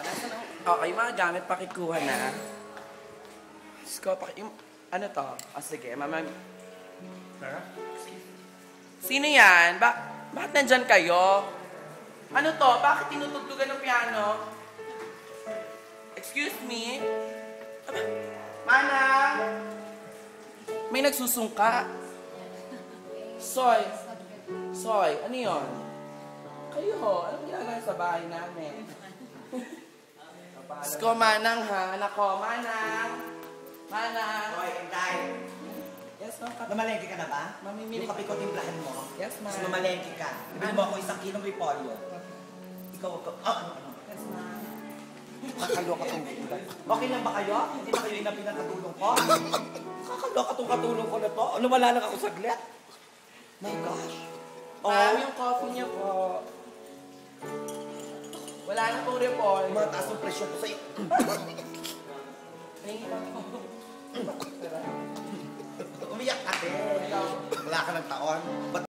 Nasaan ang... Okay, mga gamit, pakikuha na. Sko, ano to? O sige, mama... Sino yan? Bakit nandyan kayo? Ano to? Bakit tinutugtugan ng piano? Excuse me? Manang! May nagsusungka. Soy, ano yun? Kayo ho, anong ginagawa sa bahay namin? Sko, Manang ha? Anak ko, Manang! Hoy, Intay. Yes, ma'am. Mamalengke ka na ba? Mamimili Yung kape ko timplahan mo. Yes, ma'am. Mas mamalengke ka. Ibili mo ako 1 kilong repolyo. Ikaw, ano? Yes, ma'am. Nakakaloka tong Intay. Okay lang ba kayo? Hindi ba kayo yung pinakatulong ko? Nakakaloka tong katulong ko na to. Wala lang ako saglit. My gosh. Ma'am, yung coffee niyo po. Wala na pong report. Mataas ang presyon ko sa'yo. Thank you po. Umiyak ka din. Wala ka ng taon.